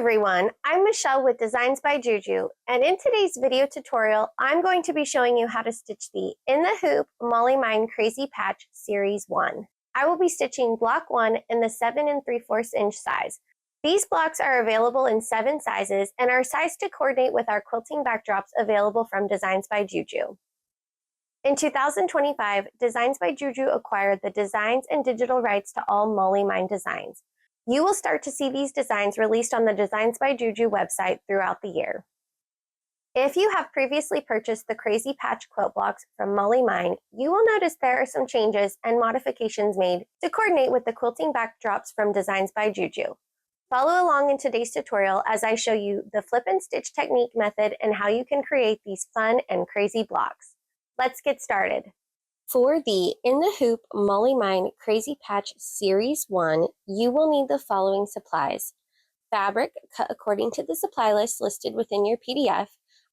everyone, I'm Michelle with Designs by JuJu, and in today's video tutorial, I'm going to be showing you how to stitch the In the Hoop Molly Mine Crazy Patch Series 1. I will be stitching block 1 in the 7 3/4 inch size. These blocks are available in 7 sizes and are sized to coordinate with our quilting backdrops available from Designs by JuJu. In 2025, Designs by JuJu acquired the designs and digital rights to all Molly Mine designs. You will start to see these designs released on the Designs by JuJu website throughout the year. If you have previously purchased the Crazy Patch quilt blocks from Molly Mine, you will notice there are some changes and modifications made to coordinate with the quilting backdrops from Designs by JuJu. Follow along in today's tutorial as I show you the flip and stitch technique method and how you can create these fun and crazy blocks. Let's get started. For the In the Hoop Molly Mine Crazy Patch Series 1, you will need the following supplies. Fabric cut according to the supply list listed within your PDF.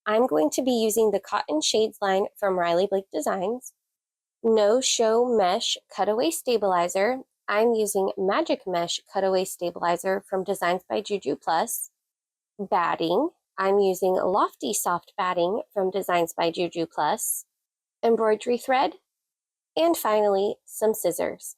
I'm going to be using the Cotton Shades line from Riley Blake Designs. No Show Mesh Cutaway Stabilizer. I'm using magicMESH Cutaway Stabilizer from Designs by JuJu Plus. Batting. I'm using loftySOFT batting from Designs by JuJu Plus. Embroidery thread. And finally, some scissors.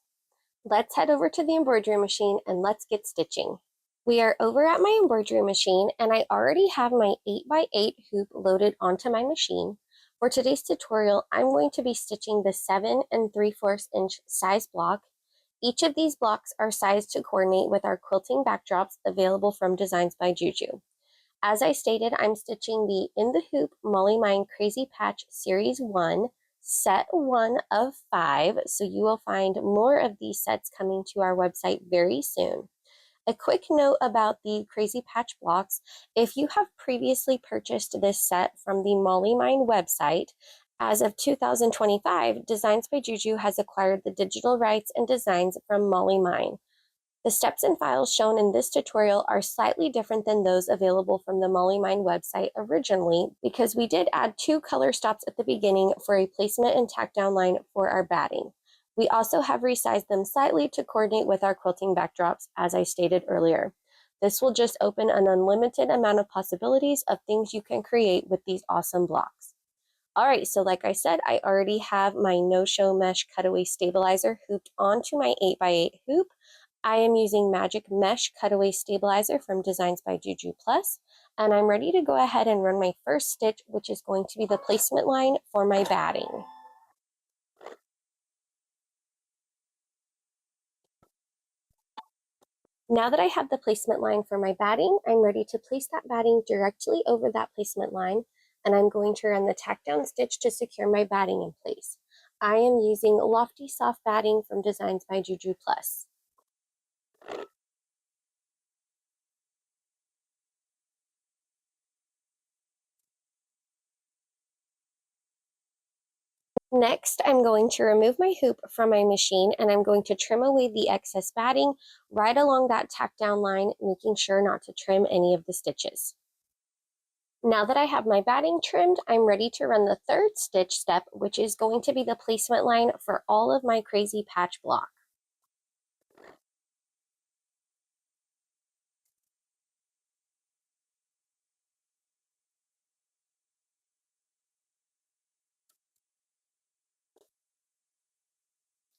Let's head over to the embroidery machine and let's get stitching. We are over at my embroidery machine and I already have my 8x8 hoop loaded onto my machine. For today's tutorial, I'm going to be stitching the 7 3/4 inch size block. Each of these blocks are sized to coordinate with our quilting backdrops available from Designs by JuJu. As I stated, I'm stitching the In the Hoop Molly Mine Crazy Patch Series 1, set 1 of 5, so you will find more of these sets coming to our website very soon. A quick note about the Crazy Patch blocks: if you have previously purchased this set from the Molly Mine website, as of 2025, Designs by JuJu has acquired the digital rights and designs from Molly Mine. The steps and files shown in this tutorial are slightly different than those available from the Molly Mine website originally because we did add 2 color stops at the beginning for a placement and tack down line for our batting. We also have resized them slightly to coordinate with our quilting backdrops, as I stated earlier. This will just open an unlimited amount of possibilities of things you can create with these awesome blocks. Alright, so like I said, I already have my No Show Mesh Cutaway Stabilizer hooped onto my 8x8 hoop. I am using magicMESH Cutaway Stabilizer from Designs by JuJu Plus, and I'm ready to go ahead and run my first stitch, which is going to be the placement line for my batting. Now that I have the placement line for my batting, I'm ready to place that batting directly over that placement line, and I'm going to run the tack down stitch to secure my batting in place. I am using loftySOFT batting from Designs by JuJu Plus. Next, I'm going to remove my hoop from my machine and I'm going to trim away the excess batting right along that tack down line, making sure not to trim any of the stitches. Now that I have my batting trimmed, I'm ready to run the third stitch step, which is going to be the placement line for all of my crazy patch block.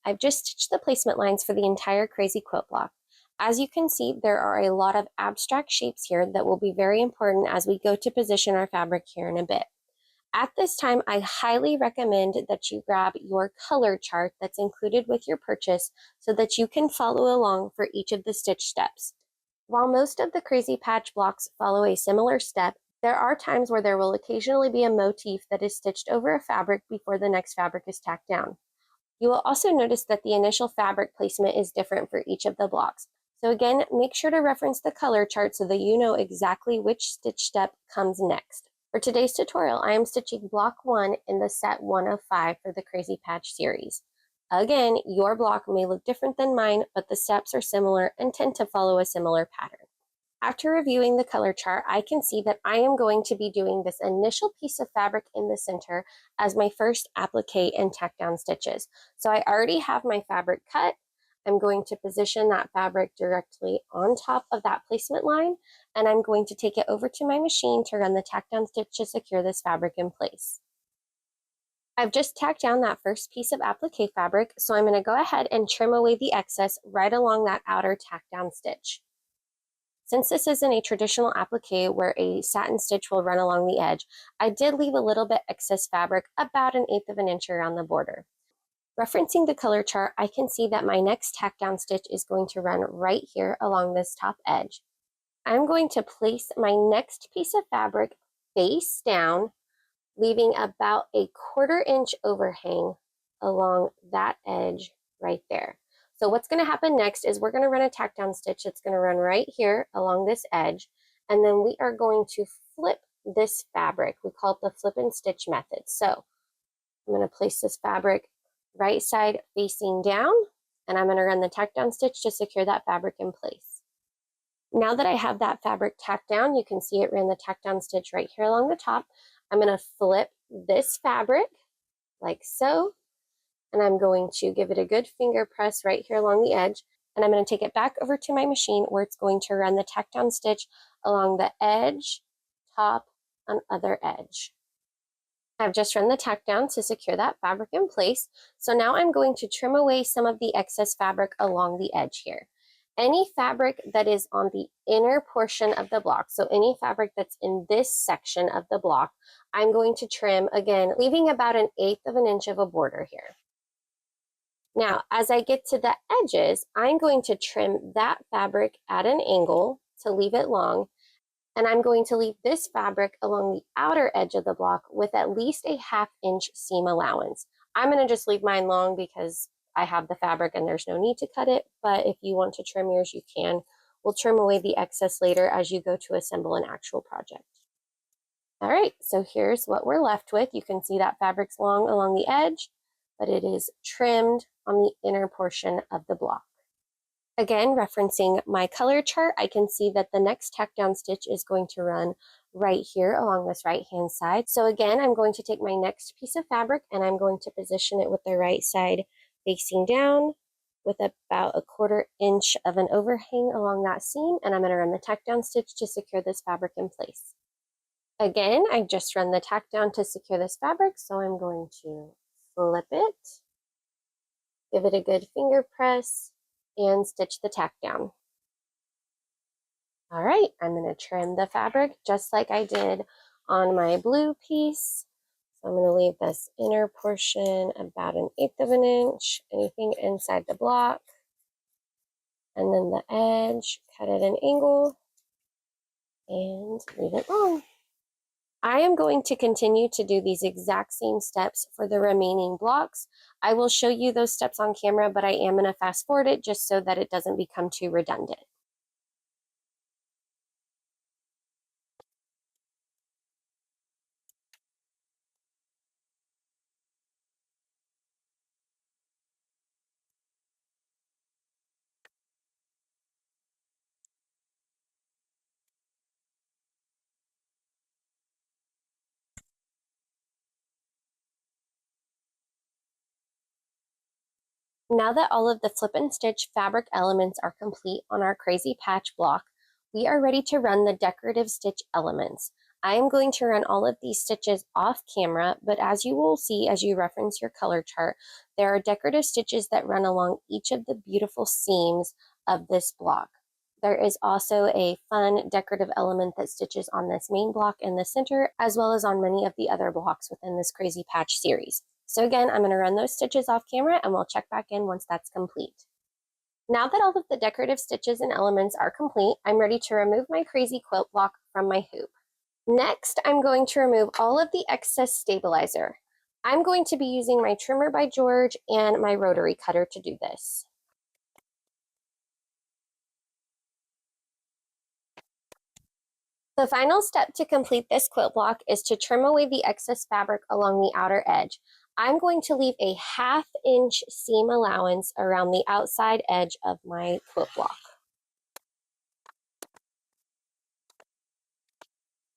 I've just stitched the placement lines for the entire crazy quilt block. As you can see, there are a lot of abstract shapes here that will be very important as we go to position our fabric here in a bit. At this time, I highly recommend that you grab your color chart that's included with your purchase so that you can follow along for each of the stitch steps. While most of the crazy patch blocks follow a similar step, there are times where there will occasionally be a motif that is stitched over a fabric before the next fabric is tacked down. You will also notice that the initial fabric placement is different for each of the blocks. So again, make sure to reference the color chart so that you know exactly which stitch step comes next. For today's tutorial, I am stitching block 1 in the set 1 of 5 for the Crazy Patch series. Again, your block may look different than mine, but the steps are similar and tend to follow a similar pattern. After reviewing the color chart, I can see that I am going to be doing this initial piece of fabric in the center as my first applique and tack down stitches. So I already have my fabric cut. I'm going to position that fabric directly on top of that placement line, and I'm going to take it over to my machine to run the tack down stitch to secure this fabric in place. I've just tacked down that first piece of applique fabric, so I'm going to go ahead and trim away the excess right along that outer tack down stitch. Since this isn't a traditional applique where a satin stitch will run along the edge, I did leave a little bit excess fabric, about 1/8 of an inch around the border. Referencing the color chart, I can see that my next tack down stitch is going to run right here along this top edge. I'm going to place my next piece of fabric face down, leaving about a 1/4 inch overhang along that edge right there. So what's going to happen next is we're going to run a tack down stitch that's going to run right here along this edge, and then we are going to flip this fabric. We call it the flip and stitch method. So I'm going to place this fabric right side facing down, and I'm going to run the tack down stitch to secure that fabric in place. Now that I have that fabric tacked down, you can see it ran the tack down stitch right here along the top. I'm going to flip this fabric like so, and I'm going to give it a good finger press right here along the edge, and I'm going to take it back over to my machine where it's going to run the tack down stitch along the edge, top, and other edge. I've just run the tack down to secure that fabric in place, so now I'm going to trim away some of the excess fabric along the edge here. Any fabric that is on the inner portion of the block, so any fabric that's in this section of the block, I'm going to trim, again, leaving about 1/8 of an inch of a border here. Now, as I get to the edges, I'm going to trim that fabric at an angle to leave it long, and I'm going to leave this fabric along the outer edge of the block with at least a 1/2 inch seam allowance. I'm going to just leave mine long because I have the fabric and there's no need to cut it, but if you want to trim yours, you can. We'll trim away the excess later as you go to assemble an actual project. All right, so here's what we're left with. You can see that fabric's long along the edge, but it is trimmed on the inner portion of the block. Again, referencing my color chart, I can see that the next tack down stitch is going to run right here along this right hand side. So again, I'm going to take my next piece of fabric and I'm going to position it with the right side facing down with about a 1/4 inch of an overhang along that seam, and I'm going to run the tack down stitch to secure this fabric in place. Again, I just run the tack down to secure this fabric, so I'm going to flip it, give it a good finger press, and stitch the tack down. All right, I'm going to trim the fabric just like I did on my blue piece. So I'm going to leave this inner portion about 1/8 of an inch, anything inside the block, and then the edge, cut at an angle, and leave it long. I am going to continue to do these exact same steps for the remaining blocks. I will show you those steps on camera, but I am going to fast forward it just so that it doesn't become too redundant. Now that all of the flip and stitch fabric elements are complete on our crazy patch block, we are ready to run the decorative stitch elements. I am going to run all of these stitches off camera, but as you will see as you reference your color chart, there are decorative stitches that run along each of the beautiful seams of this block. There is also a fun decorative element that stitches on this main block in the center, as well as on many of the other blocks within this crazy patch series. So again, I'm going to run those stitches off camera and we'll check back in once that's complete. Now that all of the decorative stitches and elements are complete, I'm ready to remove my crazy quilt block from my hoop. Next, I'm going to remove all of the excess stabilizer. I'm going to be using my trimmer by George and my rotary cutter to do this. The final step to complete this quilt block is to trim away the excess fabric along the outer edge. I'm going to leave a 1/2 inch seam allowance around the outside edge of my quilt block.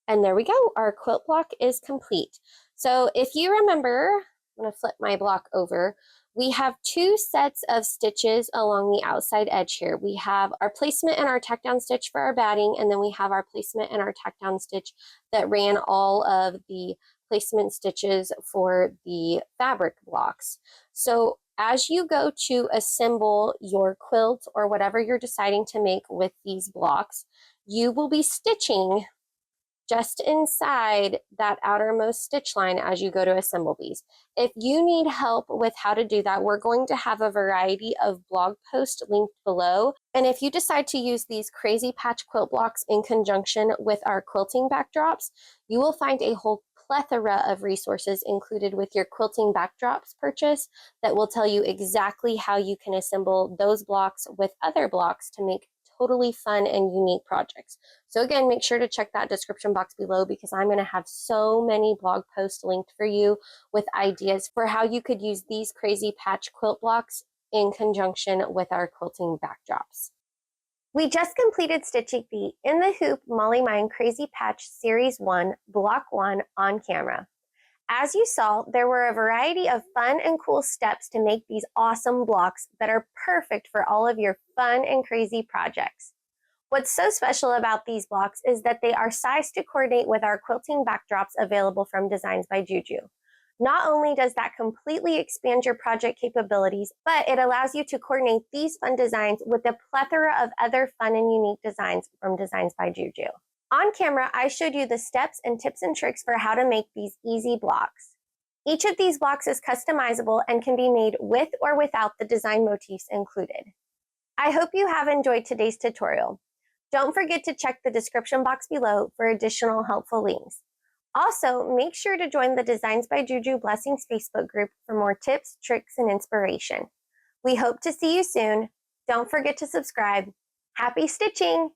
And there we go, our quilt block is complete. So if you remember, I'm going to flip my block over. We have two sets of stitches along the outside edge here. We have our placement and our tack down stitch for our batting, and then we have our placement and our tack down stitch that ran all of the placement stitches for the fabric blocks. So as you go to assemble your quilt or whatever you're deciding to make with these blocks, you will be stitching just inside that outermost stitch line as you go to assemble these. If you need help with how to do that, we're going to have a variety of blog posts linked below. And if you decide to use these crazy patch quilt blocks in conjunction with our quilting backdrops, you will find a whole plethora of resources included with your quilting backdrops purchase that will tell you exactly how you can assemble those blocks with other blocks to make totally fun and unique projects. So again, make sure to check that description box below because I'm going to have so many blog posts linked for you with ideas for how you could use these crazy patch quilt blocks in conjunction with our quilting backdrops. We just completed stitching the In the Hoop Molly Mine Crazy Patch Series 1 Block 1 on camera. As you saw, there were a variety of fun and cool steps to make these awesome blocks that are perfect for all of your fun and crazy projects. What's so special about these blocks is that they are sized to coordinate with our quilting backdrops available from Designs by JuJu. Not only does that completely expand your project capabilities, but it allows you to coordinate these fun designs with a plethora of other fun and unique designs from Designs by JuJu. On camera, I showed you the steps and tips and tricks for how to make these easy blocks. Each of these blocks is customizable and can be made with or without the design motifs included. I hope you have enjoyed today's tutorial. Don't forget to check the description box below for additional helpful links. Also, make sure to join the Designs by JuJu Blessings Facebook group for more tips, tricks, and inspiration. We hope to see you soon. Don't forget to subscribe. Happy stitching!